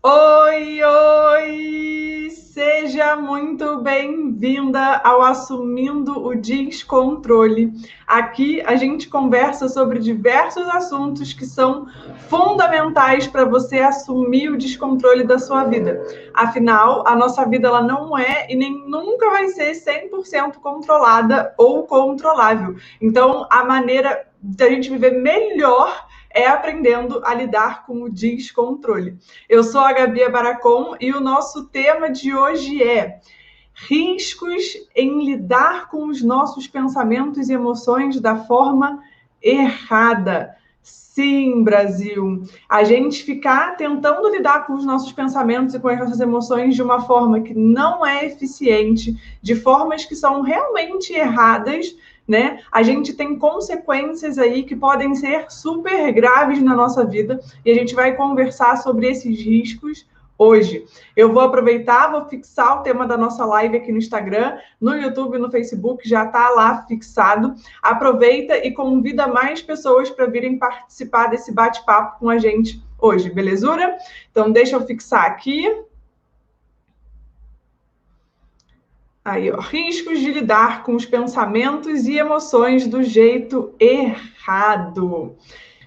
Oi, oi! Seja muito bem-vinda ao Assumindo o Descontrole. Aqui a gente conversa sobre diversos assuntos que são fundamentais para você assumir o descontrole da sua vida. Afinal, a nossa vida ela não é e nem nunca vai ser 100% controlada ou controlável. Então, a maneira da gente viver melhor é aprendendo a lidar com o descontrole. Eu sou a Gabi Baracom e o nosso tema de hoje é riscos em lidar com os nossos pensamentos e emoções da forma errada. Sim, Brasil. A gente ficar tentando lidar com os nossos pensamentos e com as nossas emoções de uma forma que não é eficiente, de formas que são realmente erradas, né? A gente tem consequências aí que podem ser super graves na nossa vida e a gente vai conversar sobre esses riscos hoje. Eu vou aproveitar, vou fixar o tema da nossa live aqui no Instagram, no YouTube, no Facebook, já está lá fixado. Aproveita e convida mais pessoas para virem participar desse bate-papo com a gente hoje, belezura? Então, deixa eu fixar aqui. Aí, ó, riscos de lidar com os pensamentos e emoções do jeito errado.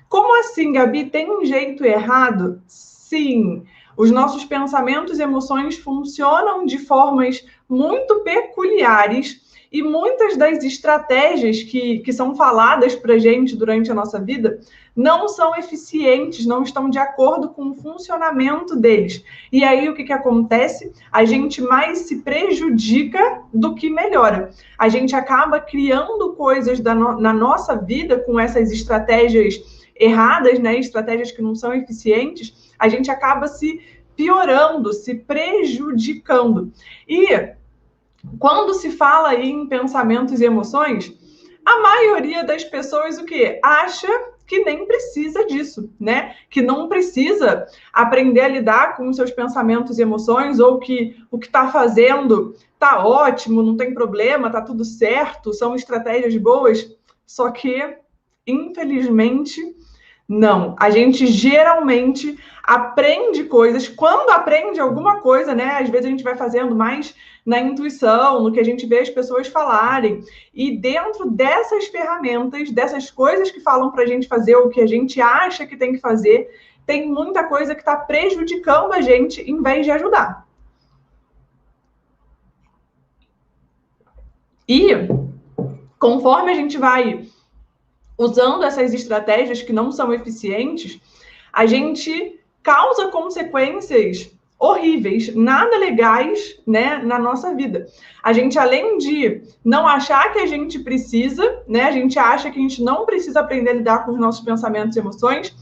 Como assim, Gabi? Tem um jeito errado? Sim. Os nossos pensamentos e emoções funcionam de formas muito peculiares e muitas das estratégias que são faladas para a gente durante a nossa vida não são eficientes, não estão de acordo com o funcionamento deles. E aí o que acontece? A gente mais se prejudica do que melhora. A gente acaba criando coisas na nossa vida com essas estratégias erradas, né, estratégias que não são eficientes, a gente acaba se piorando, se prejudicando. E quando se fala aí em pensamentos e emoções, a maioria das pessoas o quê? Acha que nem precisa disso, né? Que não precisa aprender a lidar com os seus pensamentos e emoções, ou que o que está fazendo está ótimo, não tem problema, está tudo certo, são estratégias boas. Só que, infelizmente, não, a gente geralmente aprende coisas, quando aprende alguma coisa, né? Às vezes a gente vai fazendo mais na intuição, no que a gente vê as pessoas falarem, e dentro dessas ferramentas, dessas coisas que falam para a gente fazer o que a gente acha que tem que fazer, tem muita coisa que está prejudicando a gente em vez de ajudar. E conforme a gente vai usando essas estratégias que não são eficientes, a gente causa consequências horríveis, nada legais, né, na nossa vida. A gente, além de não achar que a gente precisa, né, a gente acha que a gente não precisa aprender a lidar com os nossos pensamentos e emoções,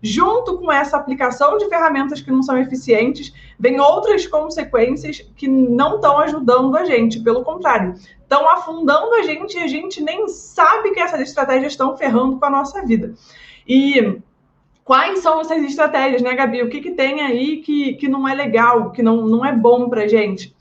junto com essa aplicação de ferramentas que não são eficientes, vem outras consequências que não estão ajudando a gente, pelo contrário, estão afundando a gente e a gente nem sabe que essas estratégias estão ferrando com a nossa vida. E quais são essas estratégias, né, Gabi? O que tem aí que não é legal, que não é bom pra gente?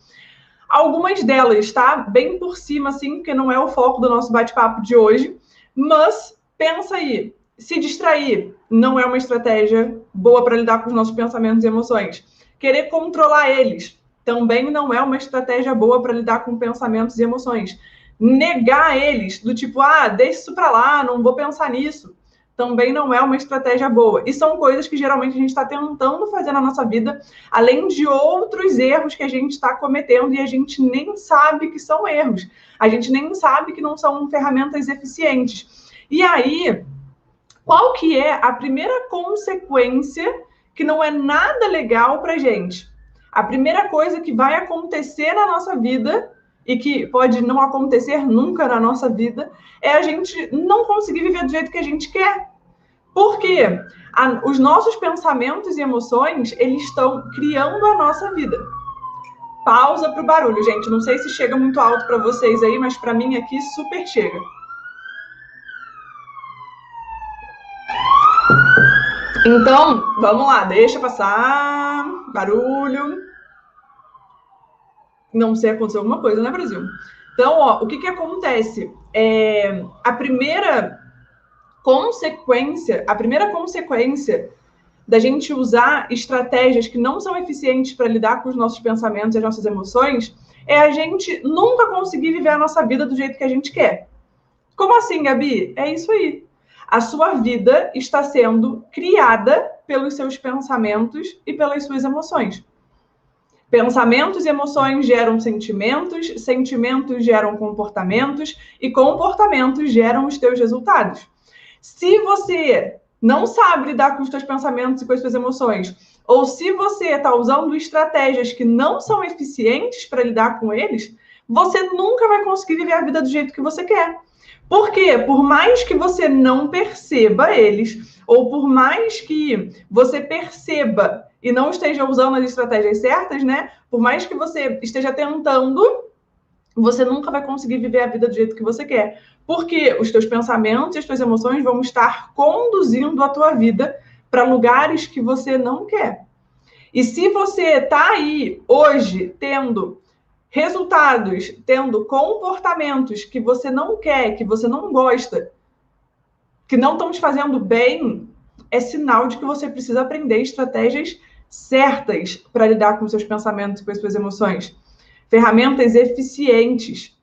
Algumas delas, tá? Bem por cima, assim, porque não é o foco do nosso bate-papo de hoje. Mas pensa aí, se distrair não é uma estratégia boa para lidar com os nossos pensamentos e emoções. Querer controlar eles também não é uma estratégia boa para lidar com pensamentos e emoções. Negar eles, do tipo, deixa isso para lá, não vou pensar nisso, também não é uma estratégia boa. E são coisas que geralmente a gente está tentando fazer na nossa vida, além de outros erros que a gente está cometendo e a gente nem sabe que são erros. A gente nem sabe que não são ferramentas eficientes. E aí, qual que é a primeira consequência que não é nada legal para a gente? A primeira coisa que vai acontecer na nossa vida e que pode não acontecer nunca na nossa vida é a gente não conseguir viver do jeito que a gente quer. Porque os nossos pensamentos e emoções, eles estão criando a nossa vida. Pausa para o barulho, gente. Não sei se chega muito alto para vocês aí, mas para mim aqui super chega. Então, vamos lá, deixa passar. Barulho. Não sei, aconteceu alguma coisa, né, Brasil? Então, ó, o que acontece? A primeira consequência da gente usar estratégias que não são eficientes para lidar com os nossos pensamentos e as nossas emoções, é a gente nunca conseguir viver a nossa vida do jeito que a gente quer. Como assim, Gabi? É isso aí. A sua vida está sendo criada pelos seus pensamentos e pelas suas emoções. Pensamentos e emoções geram sentimentos, sentimentos geram comportamentos e comportamentos geram os teus resultados. Se você não sabe lidar com os seus pensamentos e com as suas emoções, ou se você está usando estratégias que não são eficientes para lidar com eles, você nunca vai conseguir viver a vida do jeito que você quer. Por quê? Por mais que você não perceba eles, ou por mais que você perceba e não esteja usando as estratégias certas, né? Por mais que você esteja tentando, você nunca vai conseguir viver a vida do jeito que você quer. Porque os teus pensamentos e as tuas emoções vão estar conduzindo a tua vida para lugares que você não quer. E se você está aí hoje tendo resultados, tendo comportamentos que você não quer, que você não gosta, que não estão te fazendo bem, é sinal de que você precisa aprender estratégias certas para lidar com os seus pensamentos e com as suas emoções. Ferramentas eficientes,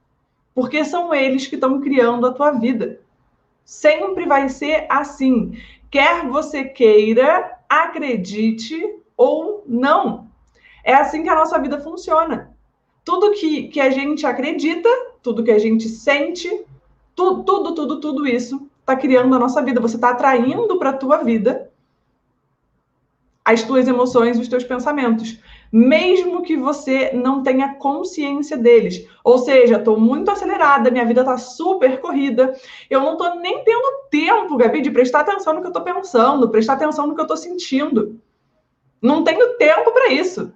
porque são eles que estão criando a tua vida. Sempre vai ser assim. Quer você queira, acredite ou não. É assim que a nossa vida funciona. Tudo que a gente acredita, tudo que a gente sente, tudo isso está criando a nossa vida. Você está atraindo para a tua vida as tuas emoções e os teus pensamentos, mesmo que você não tenha consciência deles. Ou seja, estou muito acelerada, minha vida está super corrida, eu não estou nem tendo tempo, Gabi, de prestar atenção no que eu estou pensando, prestar atenção no que eu estou sentindo. Não tenho tempo para isso.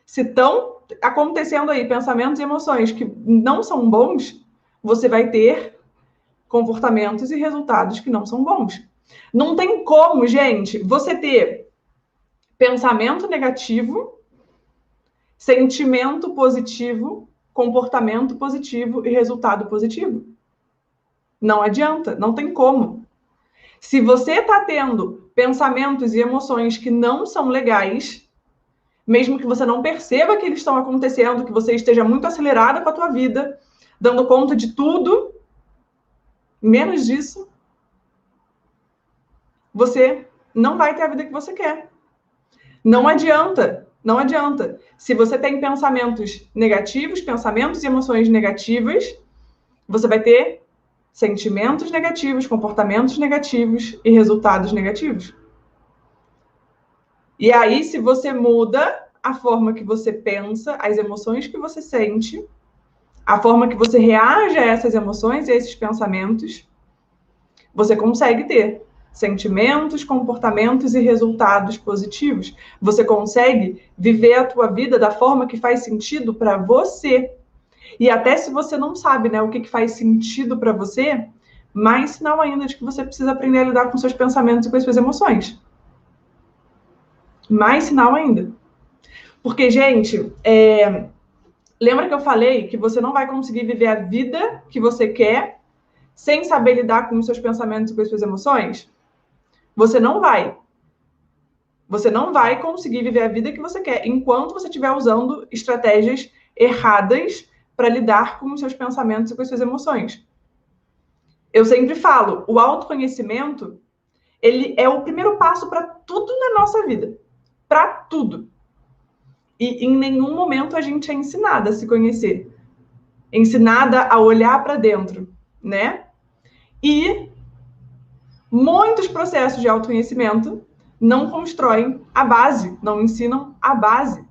Se estão acontecendo aí pensamentos e emoções que não são bons, você vai ter comportamentos e resultados que não são bons. Não tem como, gente, você ter pensamento negativo, sentimento positivo, comportamento positivo e resultado positivo. Não adianta, não tem como. Se você está tendo pensamentos e emoções que não são legais, mesmo que você não perceba que eles estão acontecendo, que você esteja muito acelerada com a tua vida, dando conta de tudo, menos disso, você não vai ter a vida que você quer. Não adianta, não adianta. Se você tem pensamentos negativos, pensamentos e emoções negativas, você vai ter sentimentos negativos, comportamentos negativos e resultados negativos. E aí, se você muda a forma que você pensa, as emoções que você sente, a forma que você reage a essas emoções e a esses pensamentos, você consegue ter sentimentos, comportamentos e resultados positivos. Você consegue viver a tua vida da forma que faz sentido para você. E até se você não sabe, né, o que faz sentido para você, mais sinal ainda de que você precisa aprender a lidar com seus pensamentos e com as suas emoções. Mais sinal ainda. Porque, gente, lembra que eu falei que você não vai conseguir viver a vida que você quer sem saber lidar com os seus pensamentos e com as suas emoções? Você não vai. Você não vai conseguir viver a vida que você quer enquanto você estiver usando estratégias erradas para lidar com os seus pensamentos e com as suas emoções. Eu sempre falo, o autoconhecimento, ele é o primeiro passo para tudo na nossa vida. Para tudo. E em nenhum momento a gente é ensinada a se conhecer. Ensinada a olhar para dentro, né? E muitos processos de autoconhecimento não constroem a base, não ensinam a base.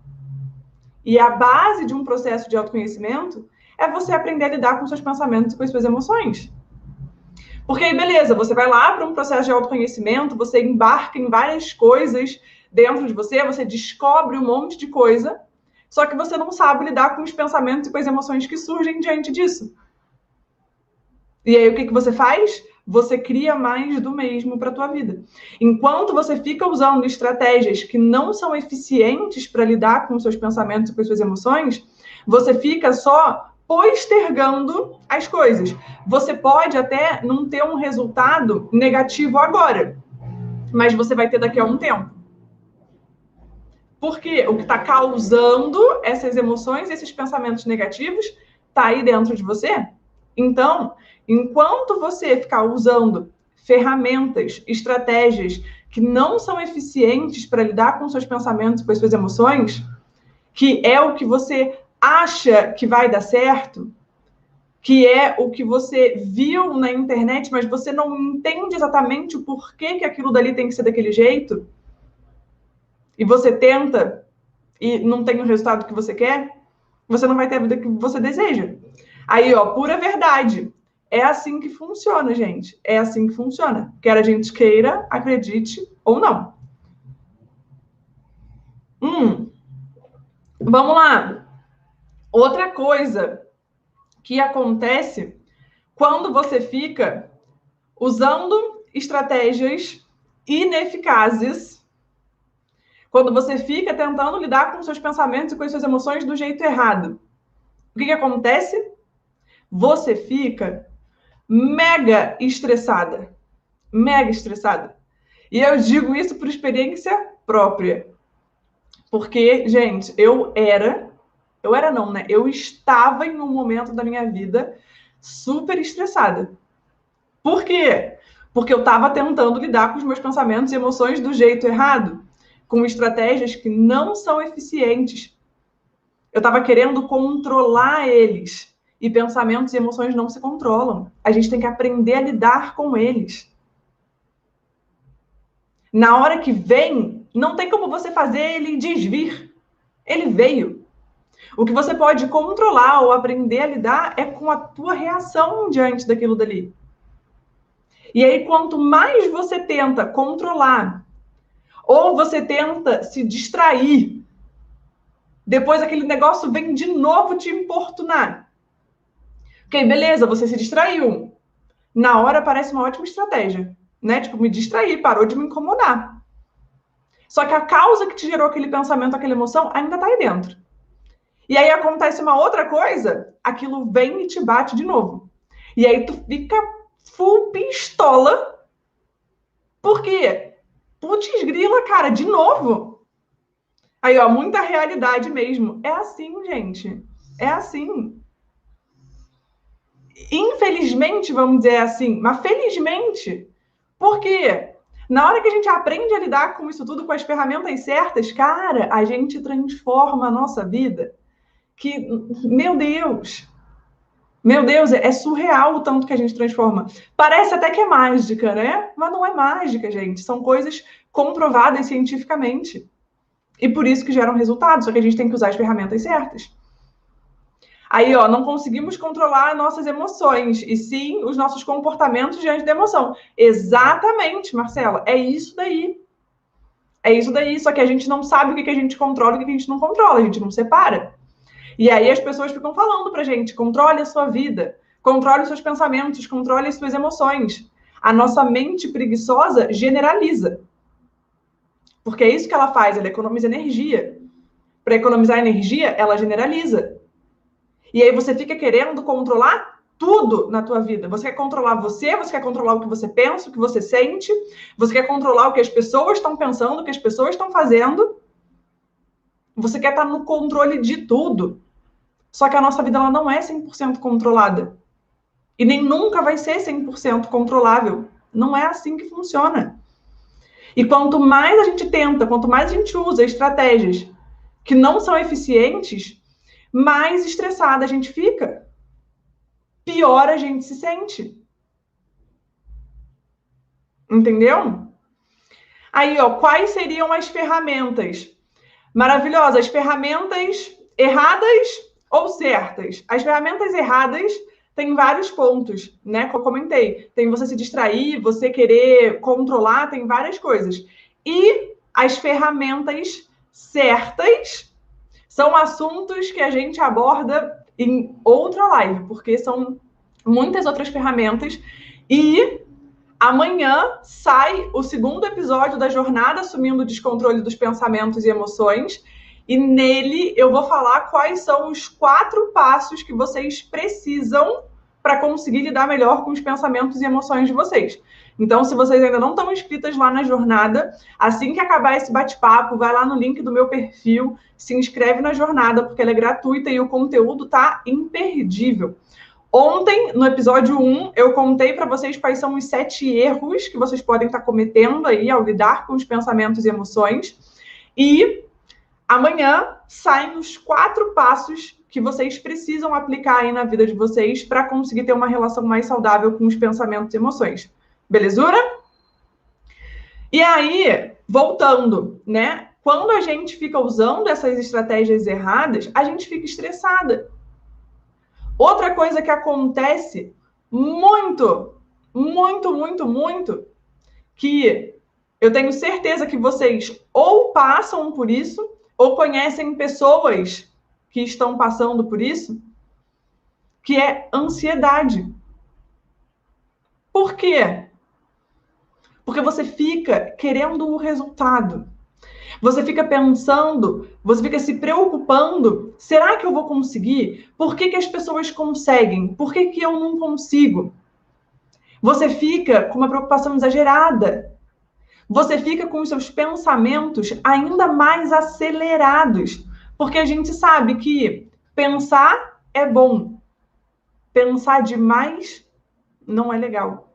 E a base de um processo de autoconhecimento é você aprender a lidar com seus pensamentos e com as suas emoções. Porque aí, beleza, você vai lá para um processo de autoconhecimento, você embarca em várias coisas dentro de você, você descobre um monte de coisa, só que você não sabe lidar com os pensamentos e com as emoções que surgem diante disso. E aí, o que você faz? Você cria mais do mesmo para a tua vida. Enquanto você fica usando estratégias que não são eficientes para lidar com os seus pensamentos e com as suas emoções, você fica só postergando as coisas. Você pode até não ter um resultado negativo agora, mas você vai ter daqui a um tempo. Porque o que está causando essas emoções, esses pensamentos negativos, está aí dentro de você. Então, enquanto você ficar usando ferramentas, estratégias que não são eficientes para lidar com seus pensamentos, com as suas emoções, que é o que você acha que vai dar certo, que é o que você viu na internet, mas você não entende exatamente o porquê que aquilo dali tem que ser daquele jeito, e você tenta e não tem o resultado que você quer, você não vai ter a vida que você deseja. Aí, ó, pura verdade. É assim que funciona, gente. É assim que funciona. Quer a gente queira, acredite ou não. Vamos lá. Outra coisa que acontece quando você fica usando estratégias ineficazes, quando você fica tentando lidar com seus pensamentos e com as suas emoções do jeito errado. O que acontece? Você fica mega estressada. Mega estressada. E eu digo isso por experiência própria. Porque, gente, eu estava em um momento da minha vida super estressada. Por quê? Porque eu estava tentando lidar com os meus pensamentos e emoções do jeito errado, com estratégias que não são eficientes. Eu estava querendo controlar eles. E pensamentos e emoções não se controlam. A gente tem que aprender a lidar com eles. Na hora que vem, não tem como você fazer ele desvir. Ele veio. O que você pode controlar ou aprender a lidar é com a tua reação diante daquilo dali. E aí, quanto mais você tenta controlar, ou você tenta se distrair, depois aquele negócio vem de novo te importunar. Ok, beleza, você se distraiu. Na hora parece uma ótima estratégia, né? Tipo, me distrair, parou de me incomodar. Só que a causa que te gerou aquele pensamento, aquela emoção, ainda tá aí dentro. E aí acontece uma outra coisa, aquilo vem e te bate de novo. E aí tu fica full pistola. Por quê? Putz grila, cara, de novo. Aí, ó, muita realidade mesmo. É assim, gente. É assim. Infelizmente, vamos dizer assim, mas felizmente. Por quê? Na hora que a gente aprende a lidar com isso tudo, com as ferramentas certas, cara, a gente transforma a nossa vida. Que, meu Deus, é surreal o tanto que a gente transforma. Parece até que é mágica, né? Mas não é mágica, gente. São coisas comprovadas cientificamente. E por isso que geram resultados, só que a gente tem que usar as ferramentas certas. Aí, ó, não conseguimos controlar nossas emoções, e sim os nossos comportamentos diante da emoção. Exatamente, Marcela, é isso daí. É isso daí, só que a gente não sabe o que a gente controla e o que a gente não controla, a gente não separa. E aí as pessoas ficam falando pra gente, controle a sua vida, controle os seus pensamentos, controle as suas emoções. A nossa mente preguiçosa generaliza. Porque é isso que ela faz, ela economiza energia. Para economizar energia, ela generaliza. E aí você fica querendo controlar tudo na tua vida. Você quer controlar você quer controlar o que você pensa, o que você sente, você quer controlar o que as pessoas estão pensando, o que as pessoas estão fazendo. Você quer estar no controle de tudo. Só que a nossa vida ela não é 100% controlada. E nem nunca vai ser 100% controlável. Não é assim que funciona. E quanto mais a gente tenta, quanto mais a gente usa estratégias que não são eficientes, mais estressada a gente fica. Pior a gente se sente. Entendeu? Aí, ó, quais seriam as ferramentas? Maravilhosas. As ferramentas erradas ou certas? As ferramentas erradas têm vários pontos, né? Como eu comentei. Tem você se distrair, você querer controlar, tem várias coisas. E as ferramentas certas são assuntos que a gente aborda em outra live, porque são muitas outras ferramentas. E amanhã sai o segundo episódio da Jornada Assumindo o Descontrole dos Pensamentos e Emoções. E nele eu vou falar quais são os 4 passos que vocês precisam para conseguir lidar melhor com os pensamentos e emoções de vocês. Então, se vocês ainda não estão inscritas lá na jornada, assim que acabar esse bate-papo, vai lá no link do meu perfil, se inscreve na jornada, porque ela é gratuita e o conteúdo tá imperdível. Ontem, no episódio 1, eu contei para vocês quais são os 7 erros que vocês podem estar cometendo aí ao lidar com os pensamentos e emoções. E amanhã saem os 4 passos que vocês precisam aplicar aí na vida de vocês para conseguir ter uma relação mais saudável com os pensamentos e emoções. Belezura? E aí, voltando, né? Quando a gente fica usando essas estratégias erradas, a gente fica estressada. Outra coisa que acontece muito, que eu tenho certeza que vocês ou passam por isso, ou conhecem pessoas que estão passando por isso, que é ansiedade. Por quê? Porque você fica querendo o resultado. Você fica pensando, você fica se preocupando, será que eu vou conseguir? Por que as pessoas conseguem? Por que eu não consigo? Você fica com uma preocupação exagerada. Você fica com os seus pensamentos ainda mais acelerados. Porque a gente sabe que pensar é bom. Pensar demais não é legal.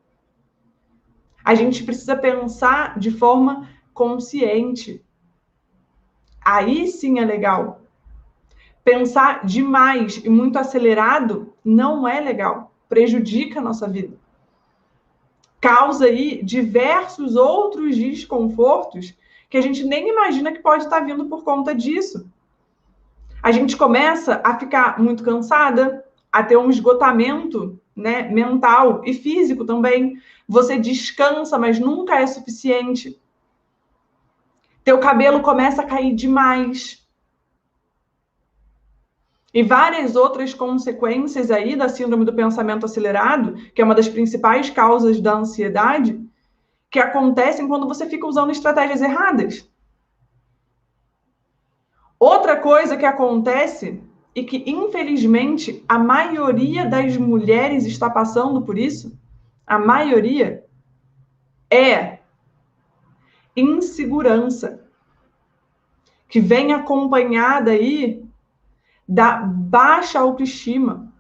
A gente precisa pensar de forma consciente. Aí sim é legal. Pensar demais e muito acelerado não é legal. Prejudica a nossa vida. Causa aí diversos outros desconfortos que a gente nem imagina que pode estar vindo por conta disso. A gente começa a ficar muito cansada, a ter um esgotamento, né, mental e físico também. Você descansa, mas nunca é suficiente. Teu cabelo começa a cair demais. E várias outras consequências aí da síndrome do pensamento acelerado, que é uma das principais causas da ansiedade, que acontecem quando você fica usando estratégias erradas. Outra coisa que acontece, e que infelizmente a maioria das mulheres está passando por isso, a maioria, é insegurança, que vem acompanhada aí da baixa autoestima,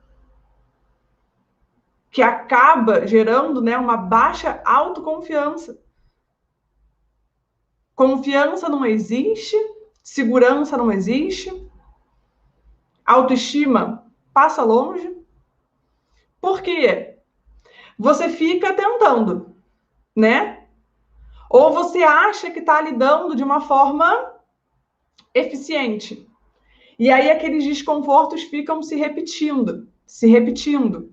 que acaba gerando, né, uma baixa autoconfiança. Confiança não existe, segurança não existe, autoestima passa longe. Por quê? Você fica tentando, né? Ou você acha que está lidando de uma forma eficiente. E aí aqueles desconfortos ficam se repetindo, se repetindo.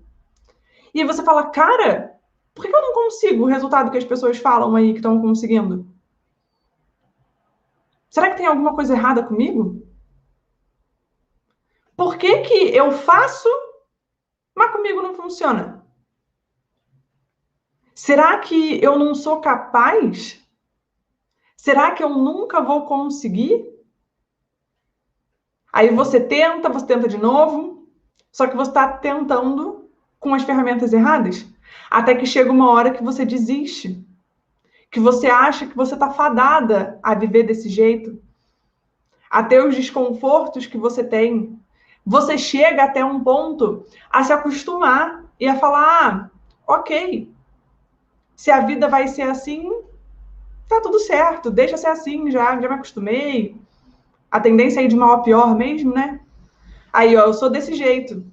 E aí você fala, cara, por que eu não consigo o resultado que as pessoas falam aí que estão conseguindo? Será que tem alguma coisa errada comigo? Por que eu faço, mas comigo não funciona? Será que eu não sou capaz? Será que eu nunca vou conseguir? Aí você tenta de novo, só que você está tentando com as ferramentas erradas, até que chega uma hora que você desiste, que você acha que você está fadada a viver desse jeito, a ter os desconfortos que você tem. Você chega até um ponto a se acostumar e a falar, ok, se a vida vai ser assim, tá tudo certo, deixa ser assim, já me acostumei. A tendência é ir de mal a pior mesmo, né? Aí, ó, eu sou desse jeito.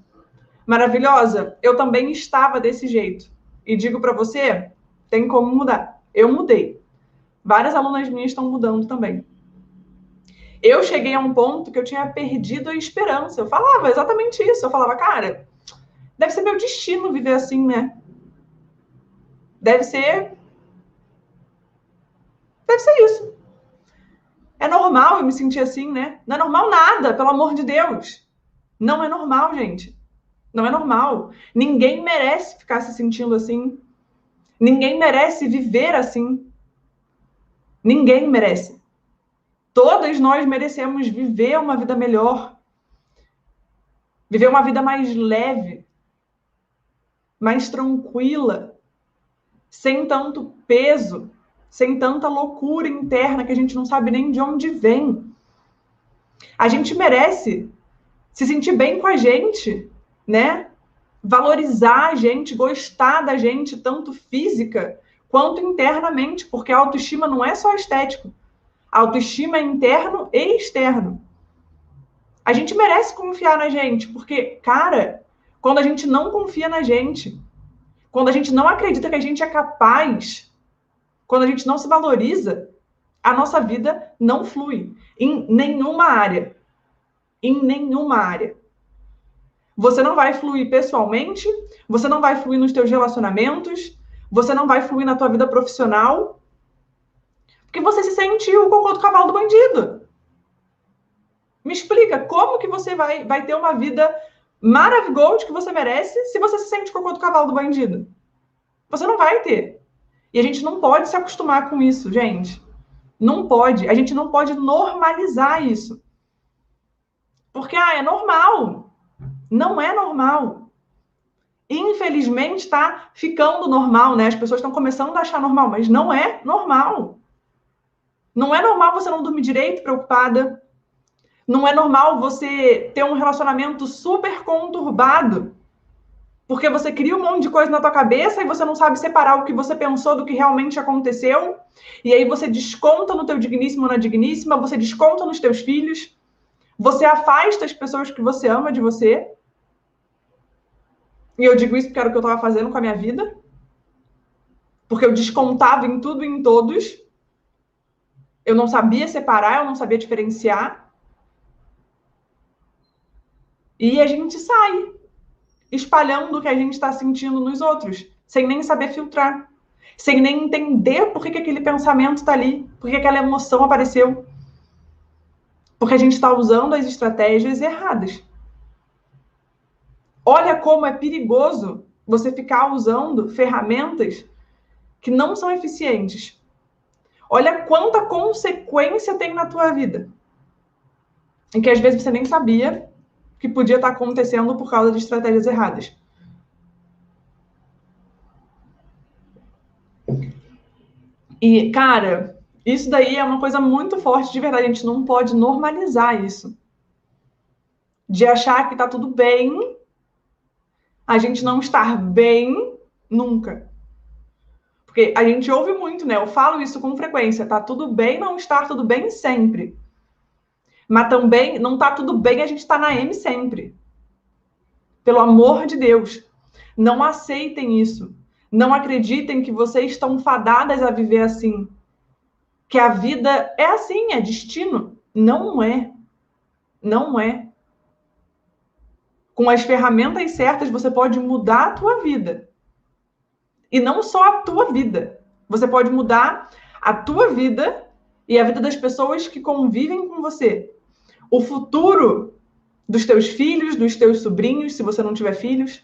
Maravilhosa, eu também estava desse jeito. E digo para você, tem como mudar. Eu mudei. Várias alunas minhas estão mudando também. Eu cheguei a um ponto que eu tinha perdido a esperança. Eu falava exatamente isso. Eu falava, cara, deve ser meu destino viver assim, né? Deve ser isso. É normal eu me sentir assim, né? Não é normal nada, pelo amor de Deus. Não é normal, gente. Não é normal. Ninguém merece ficar se sentindo assim. Ninguém merece viver assim. Ninguém merece. Todas nós merecemos viver uma vida melhor. Viver uma vida mais leve. mais tranquila, sem tanto peso, sem tanta loucura interna que a gente não sabe nem de onde vem. A gente merece se sentir bem com a gente, né? Valorizar a gente, gostar da gente, tanto física quanto internamente, porque a autoestima não é só estético. A autoestima é interno e externo. A gente merece confiar na gente, porque, cara, quando a gente não confia na gente, quando a gente não acredita que a gente é capaz, quando a gente não se valoriza, a nossa vida não flui em nenhuma área. Em nenhuma área. Você não vai fluir pessoalmente, você não vai fluir nos teus relacionamentos, você não vai fluir na tua vida profissional, porque você se sente o cocô do cavalo do bandido. Me explica, como que você vai ter uma vida maravilhosa que você merece se você se sente o cocô do cavalo do bandido? Você não vai ter. E a gente não pode se acostumar com isso, gente. Não pode. A gente não pode normalizar isso. Porque, é normal. Não é normal. Infelizmente, está ficando normal, né? As pessoas estão começando a achar normal, mas não é normal. Não é normal você não dormir direito, preocupada. Não é normal você ter um relacionamento super conturbado, porque você cria um monte de coisa na tua cabeça e você não sabe separar o que você pensou do que realmente aconteceu. E aí você desconta no teu digníssimo ou na digníssima, você desconta nos teus filhos, você afasta as pessoas que você ama de você. E eu digo isso porque era o que eu estava fazendo com a minha vida. Porque eu descontava em tudo e em todos. Eu não sabia separar, eu não sabia diferenciar. E a gente sai espalhando o que a gente está sentindo nos outros, sem nem saber filtrar, sem nem entender por que aquele pensamento está ali, por que aquela emoção apareceu. Porque a gente está usando as estratégias erradas. Olha como é perigoso você ficar usando ferramentas que não são eficientes. Olha quanta consequência tem na tua vida. E que às vezes você nem sabia que podia estar acontecendo por causa de estratégias erradas. E, cara, isso daí é uma coisa muito forte de verdade. A gente não pode normalizar isso. De achar que tá tudo bem, a gente não estar bem nunca. Porque a gente ouve muito, né? Eu falo isso com frequência. Tá tudo bem não estar tudo bem sempre. Mas também não tá tudo bem a gente estar na M sempre. Pelo amor de Deus. Não aceitem isso. Não acreditem que vocês estão fadadas a viver assim. Que a vida é assim, é destino. Não é. Não é. Com as ferramentas certas, você pode mudar a tua vida. E não só a tua vida. Você pode mudar a tua vida e a vida das pessoas que convivem com você. O futuro dos teus filhos, dos teus sobrinhos, se você não tiver filhos.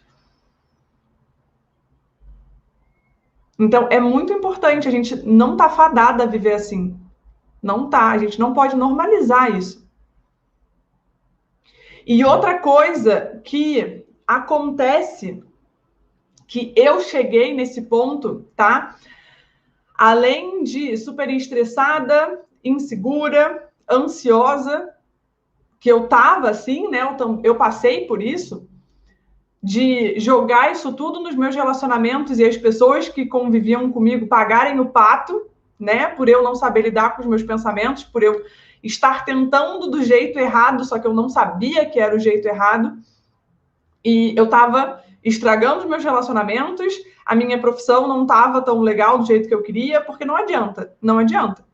Então, é muito importante. A gente não tá fadada a viver assim. Não tá. A gente não pode normalizar isso. E outra coisa que acontece, que eu cheguei nesse ponto, tá? Além de super estressada, insegura, ansiosa, que eu tava assim, né? Eu passei por isso, de jogar isso tudo nos meus relacionamentos e as pessoas que conviviam comigo pagarem o pato, né? Por eu não saber lidar com os meus pensamentos, por eu estar tentando do jeito errado, só que eu não sabia que era o jeito errado. E eu tava estragando os meus relacionamentos, a minha profissão não tava tão legal do jeito que eu queria, porque não adianta, não adianta.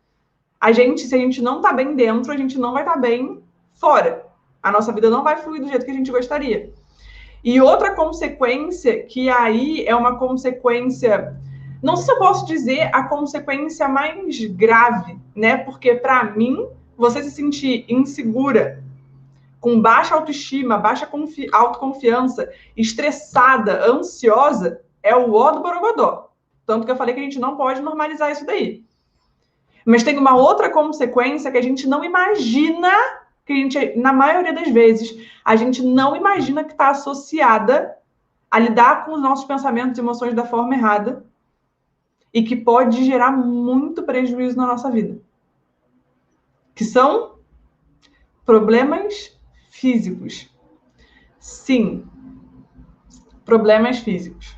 Se a gente não tá bem dentro, a gente não vai estar bem fora. A nossa vida não vai fluir do jeito que a gente gostaria. E outra consequência, que aí é uma consequência, não sei se eu posso dizer a consequência mais grave, né? Porque para mim, você se sentir insegura, com baixa autoestima, baixa autoconfiança, estressada, ansiosa, é o ó do borogodó. Tanto que eu falei que a gente não pode normalizar isso daí. Mas tem uma outra consequência que a gente não imagina, que a gente, na maioria das vezes, a gente não imagina que está associada a lidar com os nossos pensamentos e emoções da forma errada e que pode gerar muito prejuízo na nossa vida. Que são problemas físicos. Sim, problemas físicos.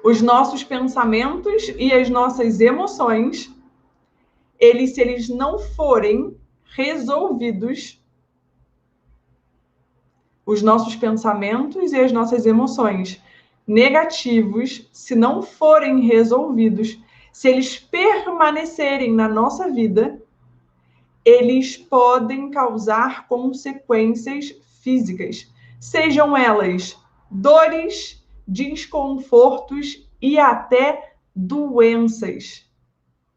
Os nossos pensamentos e as nossas emoções, se eles não forem resolvidos, os nossos pensamentos e as nossas emoções negativos, se não forem resolvidos, se eles permanecerem na nossa vida, eles podem causar consequências físicas, sejam elas dores, desconfortos e até doenças.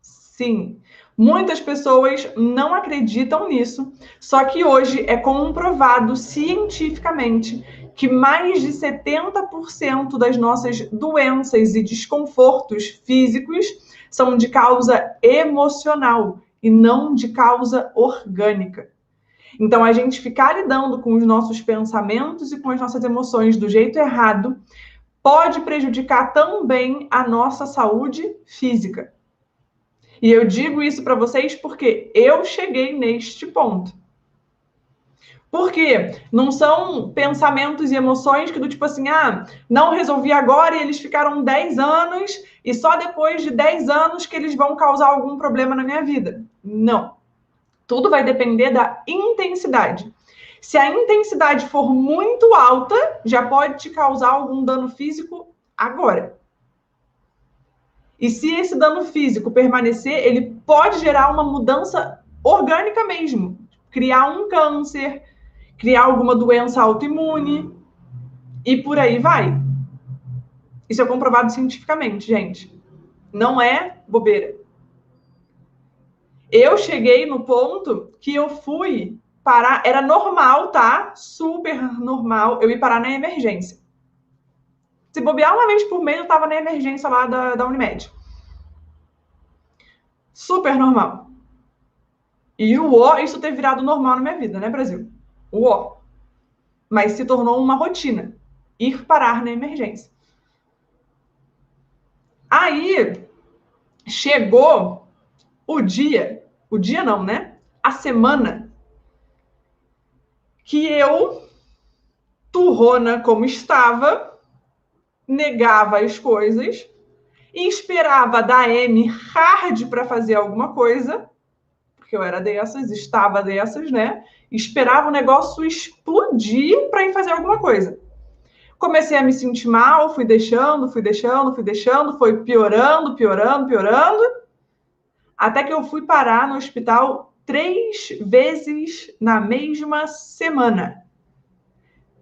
Sim, muitas pessoas não acreditam nisso, só que hoje é comprovado cientificamente que mais de 70% das nossas doenças e desconfortos físicos são de causa emocional e não de causa orgânica. Então, a gente ficar lidando com os nossos pensamentos e com as nossas emoções do jeito errado pode prejudicar também a nossa saúde física. E eu digo isso para vocês porque eu cheguei neste ponto. Porque não são pensamentos e emoções que do tipo assim, não resolvi agora e eles ficaram 10 anos e só depois de 10 anos que eles vão causar algum problema na minha vida. Não. Tudo vai depender da intensidade. Se a intensidade for muito alta, já pode te causar algum dano físico agora. E se esse dano físico permanecer, ele pode gerar uma mudança orgânica mesmo. Criar um câncer, criar alguma doença autoimune e por aí vai. Isso é comprovado cientificamente, gente. Não é bobeira. Eu cheguei no ponto que eu fui parar, era normal, tá? Super normal, eu ir parar na emergência. Se bobear uma vez por mês, eu tava na emergência lá da Unimed. Super normal. E isso ter virado normal na minha vida, né, Brasil? Mas se tornou uma rotina. Ir parar na emergência. Aí, chegou o dia não, né? A semana que eu, turrona como estava, negava as coisas e esperava da M hard para fazer alguma coisa, porque eu era dessas, estava dessas, né? Esperava o negócio explodir para ir fazer alguma coisa. Comecei a me sentir mal, fui deixando, foi piorando, até que eu fui parar no hospital 3 vezes na mesma semana.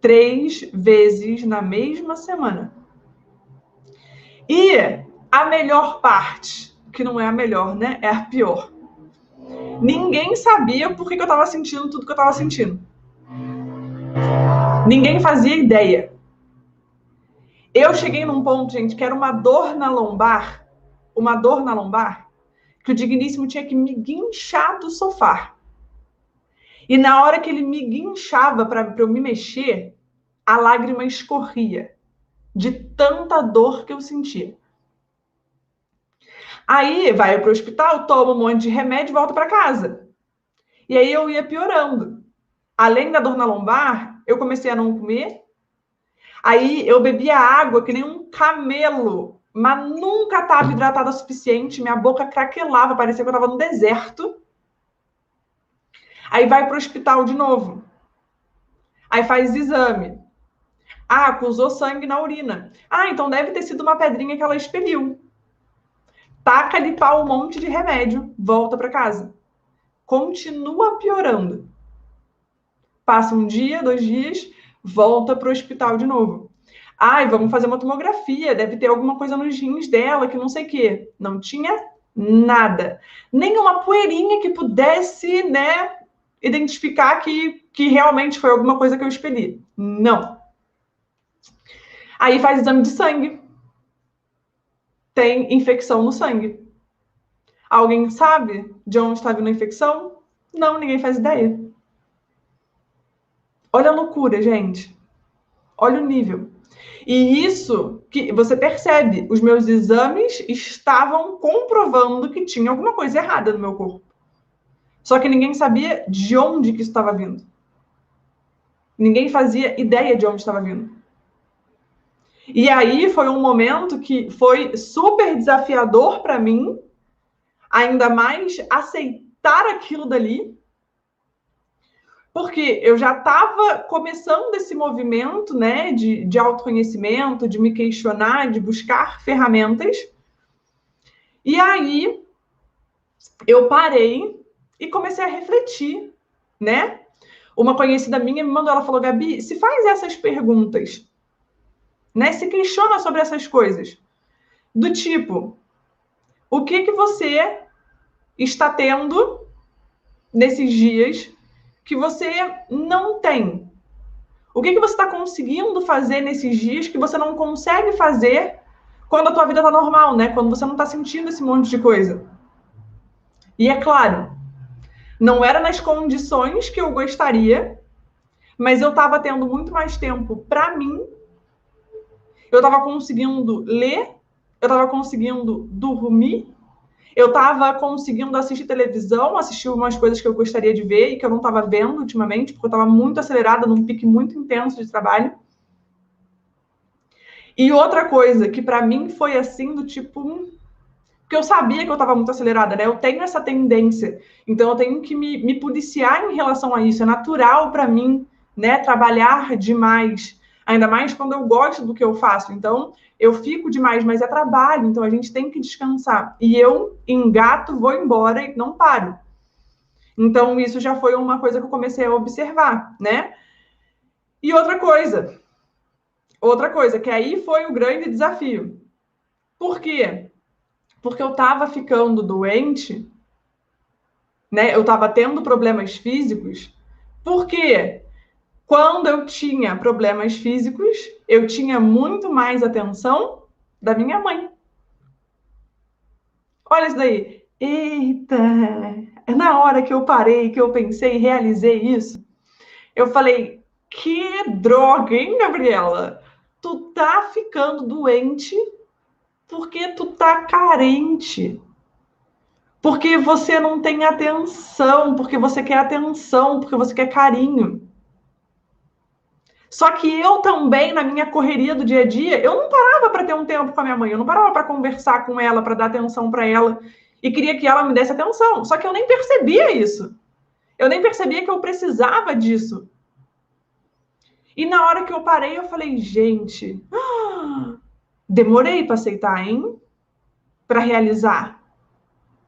3 vezes na mesma semana. E a melhor parte, que não é a melhor, né? É a pior. Ninguém sabia por que eu estava sentindo tudo que eu estava sentindo. Ninguém fazia ideia. Eu cheguei num ponto, gente, que era uma dor na lombar, que o digníssimo tinha que me guinchar do sofá. E na hora que ele me guinchava para eu me mexer, a lágrima escorria de tanta dor que eu sentia. Aí vai para o hospital, toma um monte de remédio e volta para casa. E aí eu ia piorando. Além da dor na lombar, eu comecei a não comer. Aí eu bebia água que nem um camelo, mas nunca estava hidratada o suficiente. Minha boca craquelava, parecia que eu estava no deserto. Aí vai para o hospital de novo. Aí faz exame. Acusou sangue na urina. Então deve ter sido uma pedrinha que ela expeliu. Taca-lhe pau um monte de remédio, volta para casa. Continua piorando. Passa um dia, 2 dias, volta para o hospital de novo. Vamos fazer uma tomografia, deve ter alguma coisa nos rins dela, que não sei o quê. Não tinha nada. Nem uma poeirinha que pudesse, né, identificar que realmente foi alguma coisa que eu expeli. Não. Aí faz exame de sangue. Tem infecção no sangue. Alguém sabe de onde está vindo a infecção? Não, ninguém faz ideia. Olha a loucura, gente. Olha o nível. E isso que você percebe, os meus exames estavam comprovando que tinha alguma coisa errada no meu corpo. Só que ninguém sabia de onde que isso estava vindo. Ninguém fazia ideia de onde estava vindo. E aí foi um momento que foi super desafiador para mim, ainda mais aceitar aquilo dali, porque eu já estava começando esse movimento, né, de autoconhecimento, de me questionar, de buscar ferramentas. E aí eu parei e comecei a refletir, né? Uma conhecida minha me mandou, ela falou, Gabi, se faz essas perguntas, né? Se questiona sobre essas coisas. Do tipo, o que você está tendo nesses dias que você não tem? O que você está conseguindo fazer nesses dias que você não consegue fazer quando a tua vida está normal, né? Quando você não está sentindo esse monte de coisa. E é claro, não era nas condições que eu gostaria, mas eu estava tendo muito mais tempo para mim. Eu estava conseguindo ler, eu estava conseguindo dormir, eu estava conseguindo assistir televisão, assistir umas coisas que eu gostaria de ver e que eu não estava vendo ultimamente, porque eu estava muito acelerada, num pique muito intenso de trabalho. E outra coisa que para mim foi assim, do tipo... Porque eu sabia que eu estava muito acelerada, né? Eu tenho essa tendência. Então, eu tenho que me policiar em relação a isso. É natural para mim, né? Trabalhar demais. Ainda mais quando eu gosto do que eu faço. Então, eu fico demais, mas é trabalho. Então, a gente tem que descansar. E eu engato, vou embora e não paro. Então, isso já foi uma coisa que eu comecei a observar, né? E outra coisa, que aí foi o grande desafio. Por quê? Porque eu estava ficando doente, né? Eu estava tendo problemas físicos, porque quando eu tinha problemas físicos, eu tinha muito mais atenção da minha mãe. Olha isso daí. Eita! Na hora que eu parei, que eu pensei e realizei isso, eu falei, que droga, hein, Gabriela? Tu tá ficando doente porque tu tá carente. Porque você não tem atenção, porque você quer atenção, porque você quer carinho. Só que eu também, na minha correria do dia a dia, eu não parava para ter um tempo com a minha mãe, eu não parava para conversar com ela, para dar atenção para ela, e queria que ela me desse atenção. Só que eu nem percebia isso. Eu nem percebia que eu precisava disso. E na hora que eu parei, eu falei, gente, demorei para aceitar, hein? Para realizar.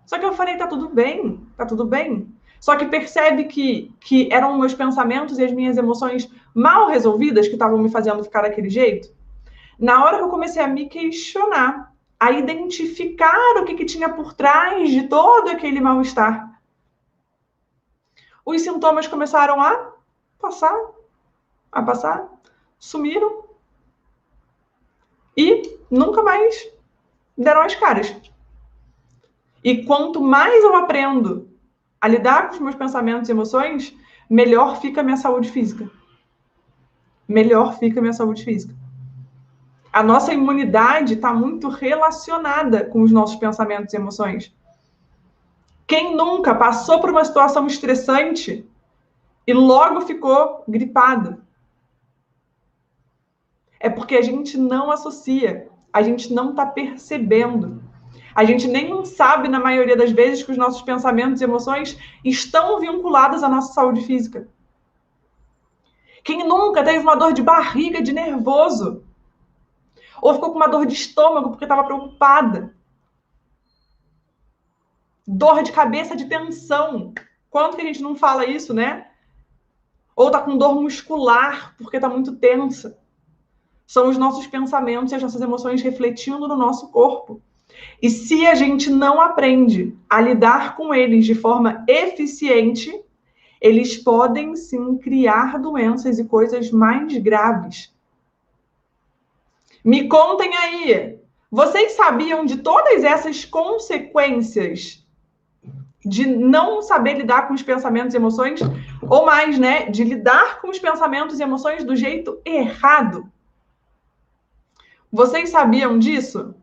Só que eu falei, tá tudo bem, tá tudo bem. Só que percebe que eram meus pensamentos e as minhas emoções mal resolvidas que estavam me fazendo ficar daquele jeito. Na hora que eu comecei a me questionar, a identificar o que tinha por trás de todo aquele mal-estar, os sintomas começaram a passar, sumiram e nunca mais deram as caras. E quanto mais eu aprendo a lidar com os meus pensamentos e emoções, melhor fica a minha saúde física. Melhor fica a minha saúde física. A nossa imunidade está muito relacionada com os nossos pensamentos e emoções. Quem nunca passou por uma situação estressante e logo ficou gripado? É porque a gente não associa, a gente não está percebendo. A gente nem sabe, na maioria das vezes, que os nossos pensamentos e emoções estão vinculados à nossa saúde física. Quem nunca teve uma dor de barriga de nervoso? Ou ficou com uma dor de estômago porque estava preocupada? Dor de cabeça de tensão. Quanto que a gente não fala isso, né? Ou tá com dor muscular porque tá muito tensa. São os nossos pensamentos e as nossas emoções refletindo no nosso corpo. E se a gente não aprende a lidar com eles de forma eficiente, eles podem sim criar doenças e coisas mais graves. Me contem aí, vocês sabiam de todas essas consequências de não saber lidar com os pensamentos e emoções, ou mais, né, de lidar com os pensamentos e emoções do jeito errado? Vocês sabiam disso?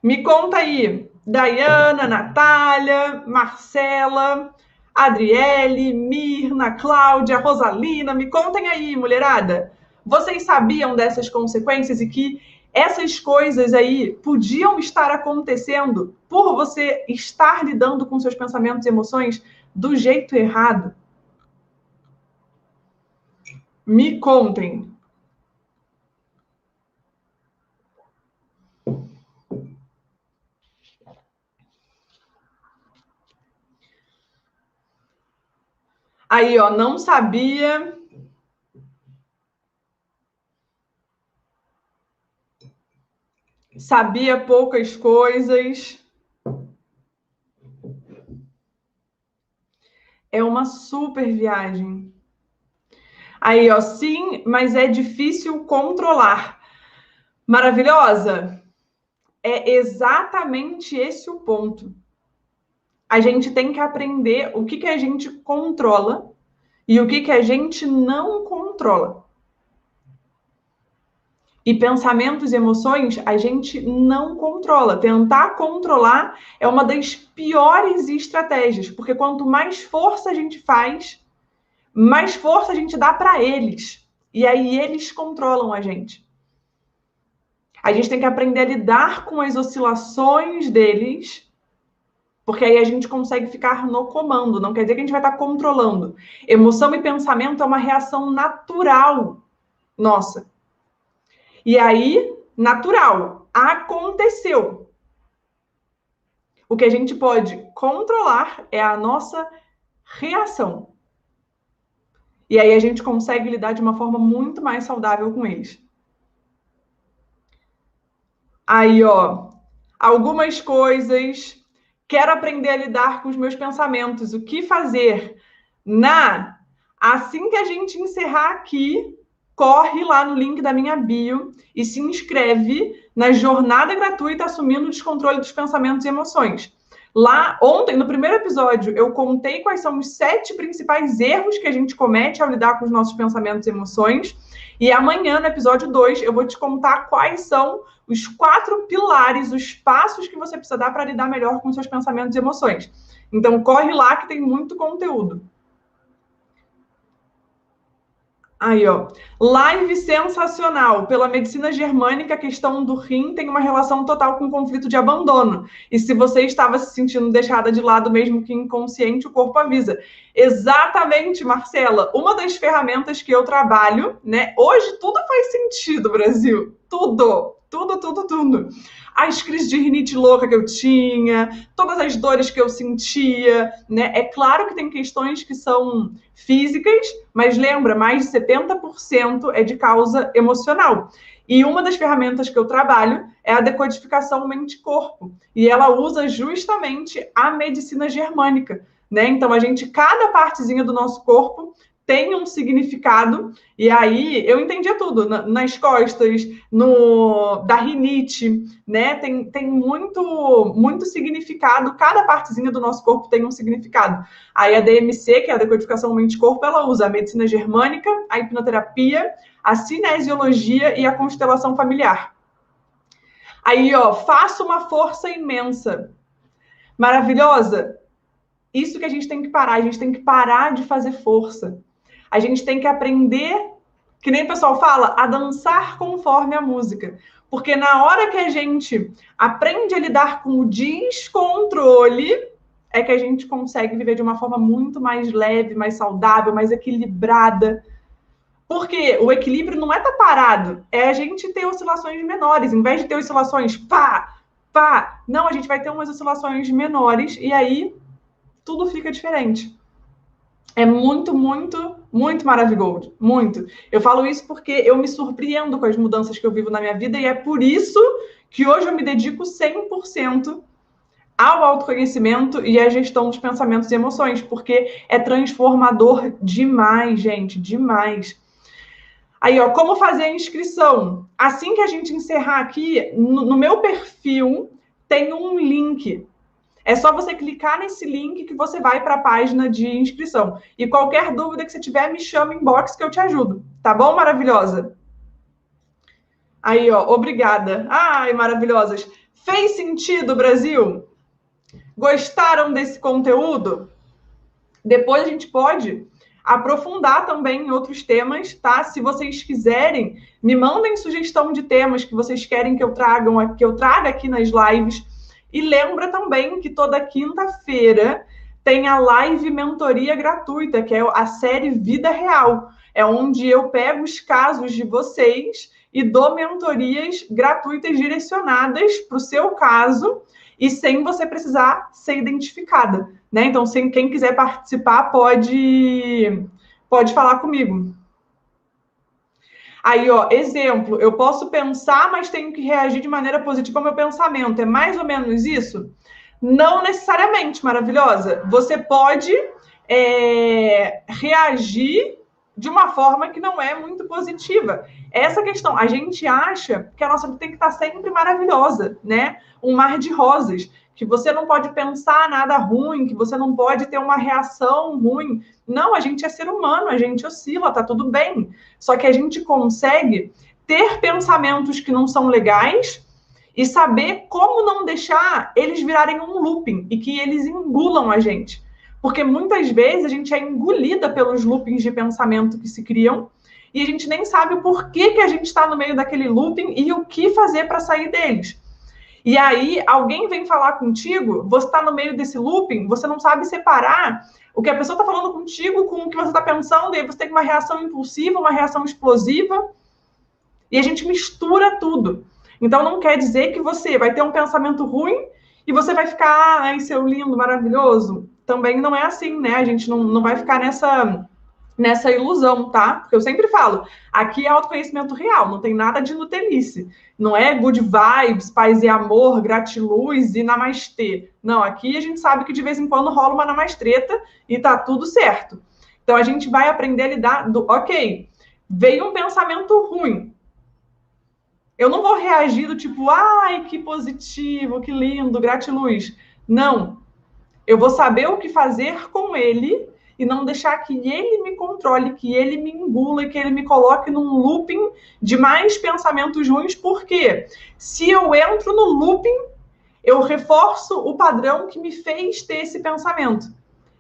Me conta aí, Dayana, Natália, Marcela, Adriele, Mirna, Cláudia, Rosalina, me contem aí, mulherada. Vocês sabiam dessas consequências e que essas coisas aí podiam estar acontecendo por você estar lidando com seus pensamentos e emoções do jeito errado? Me contem. Aí, ó, não sabia. Sabia poucas coisas. É uma super viagem. Aí, ó, sim, mas é difícil controlar. Maravilhosa? É exatamente esse o ponto. A gente tem que aprender o que a gente controla e o que a gente não controla. E pensamentos e emoções a gente não controla. Tentar controlar é uma das piores estratégias, porque quanto mais força a gente faz, mais força a gente dá para eles. E aí eles controlam a gente. A gente tem que aprender a lidar com as oscilações deles, porque aí a gente consegue ficar no comando. Não quer dizer que a gente vai estar controlando. Emoção e pensamento é uma reação natural nossa. E aí, natural, aconteceu. O que a gente pode controlar é a nossa reação. E aí a gente consegue lidar de uma forma muito mais saudável com eles. Aí, ó, algumas coisas. Quero aprender a lidar com os meus pensamentos. O que fazer? Assim que a gente encerrar aqui, corre lá no link da minha bio e se inscreve na jornada gratuita Assumindo o Descontrole dos Pensamentos e Emoções. Lá, ontem, no primeiro episódio, eu contei quais são os 7 principais erros que a gente comete ao lidar com os nossos pensamentos e emoções. E amanhã, no episódio 2, eu vou te contar quais são os 4 pilares, os passos que você precisa dar para lidar melhor com seus pensamentos e emoções. Então, corre lá que tem muito conteúdo. Aí, ó. Live sensacional. Pela medicina germânica, a questão do rim tem uma relação total com o conflito de abandono. E se você estava se sentindo deixada de lado, mesmo que inconsciente, o corpo avisa. Exatamente, Marcela. Uma das ferramentas que eu trabalho, né? Hoje tudo faz sentido, Brasil. Tudo. Tudo. As crises de rinite louca que eu tinha, todas as dores que eu sentia, né? É claro que tem questões que são físicas, mas lembra, mais de 70% é de causa emocional. E uma das ferramentas que eu trabalho é a decodificação mente-corpo. E ela usa justamente a medicina germânica, né? Então, cada partezinha do nosso corpo tem um significado, e aí eu entendia tudo, nas costas, da rinite, né? Tem muito significado, cada partezinha do nosso corpo tem um significado. Aí a DMC, que é a decodificação mente-corpo, ela usa a medicina germânica, a hipnoterapia, a cinesiologia e a constelação familiar. Aí, ó, faça uma força imensa. Maravilhosa? Isso que a gente tem que parar, a gente tem que parar de fazer força. A gente tem que aprender, que nem o pessoal fala, a dançar conforme a música. Porque na hora que a gente aprende a lidar com o descontrole, é que a gente consegue viver de uma forma muito mais leve, mais saudável, mais equilibrada. Porque o equilíbrio não é estar parado, é a gente ter oscilações menores. Em vez de ter oscilações pá, não, a gente vai ter umas oscilações menores e aí tudo fica diferente. É muito maravilhoso. Muito. Eu falo isso porque eu me surpreendo com as mudanças que eu vivo na minha vida e é por isso que hoje eu me dedico 100% ao autoconhecimento e à gestão dos pensamentos e emoções, porque é transformador demais, gente, demais. Aí, ó, como fazer a inscrição? Assim que a gente encerrar aqui, no meu perfil tem um link. É só você clicar nesse link que você vai para a página de inscrição. E qualquer dúvida que você tiver, me chama em inbox que eu te ajudo. Tá bom, maravilhosa? Aí, ó, obrigada. Ai, maravilhosas. Fez sentido, Brasil? Gostaram desse conteúdo? Depois a gente pode aprofundar também em outros temas, tá? Se vocês quiserem, me mandem sugestão de temas que vocês querem que eu traga aqui nas lives. E lembra também que toda quinta-feira tem a live mentoria gratuita, que é a série Vida Real. É onde eu pego os casos de vocês e dou mentorias gratuitas direcionadas para o seu caso e sem você precisar ser identificada, né? Então, quem quiser participar pode falar comigo. Aí, ó, exemplo, eu posso pensar, mas tenho que reagir de maneira positiva ao meu pensamento. É mais ou menos isso? Não necessariamente, maravilhosa. Você pode reagir de uma forma que não é muito positiva. Essa questão, a gente acha que a nossa vida tem que estar sempre maravilhosa, né? Um mar de rosas, que você não pode pensar nada ruim, que você não pode ter uma reação ruim. Não, a gente é ser humano, a gente oscila, tá tudo bem. Só que a gente consegue ter pensamentos que não são legais e saber como não deixar eles virarem um looping e que eles engulam a gente. Porque muitas vezes a gente é engolida pelos loopings de pensamento que se criam e a gente nem sabe o porquê que a gente está no meio daquele looping e o que fazer para sair deles. E aí, alguém vem falar contigo, você está no meio desse looping, você não sabe separar o que a pessoa está falando contigo com o que você está pensando, e aí você tem uma reação impulsiva, uma reação explosiva, e a gente mistura tudo. Então, não quer dizer que você vai ter um pensamento ruim e você vai ficar, ai, seu lindo, maravilhoso. Também não é assim, né? A gente não vai ficar nessa ilusão, tá? Porque eu sempre falo, aqui é autoconhecimento real, não tem nada de nutelice. Não é good vibes, paz e amor, gratiluz e namastê. Não, aqui a gente sabe que de vez em quando rola uma namastreta e tá tudo certo. Então a gente vai aprender a lidar ok, veio um pensamento ruim. Eu não vou reagir do tipo, ai, que positivo, que lindo, gratiluz. Não. Eu vou saber o que fazer com ele e não deixar que ele me controle, que ele me engula e que ele me coloque num looping de mais pensamentos ruins, porque se eu entro no looping, eu reforço o padrão que me fez ter esse pensamento.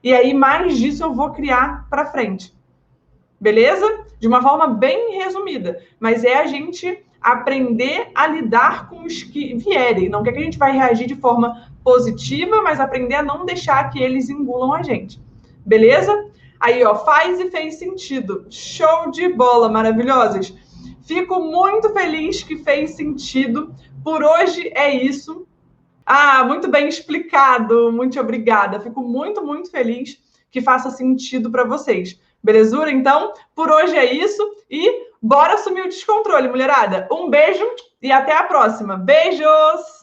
E aí, mais disso eu vou criar para frente. Beleza? De uma forma bem resumida. Mas é a gente aprender a lidar com os que vierem. Não quer que a gente vai reagir de forma positiva, mas aprender a não deixar que eles engulam a gente. Beleza? Aí, ó, faz e fez sentido. Show de bola, maravilhosas. Fico muito feliz que fez sentido. Por hoje é isso. Ah, muito bem explicado. Muito obrigada. Fico muito, muito feliz que faça sentido para vocês. Belezura? Então, por hoje é isso e bora assumir o descontrole, mulherada. Um beijo e até a próxima. Beijos!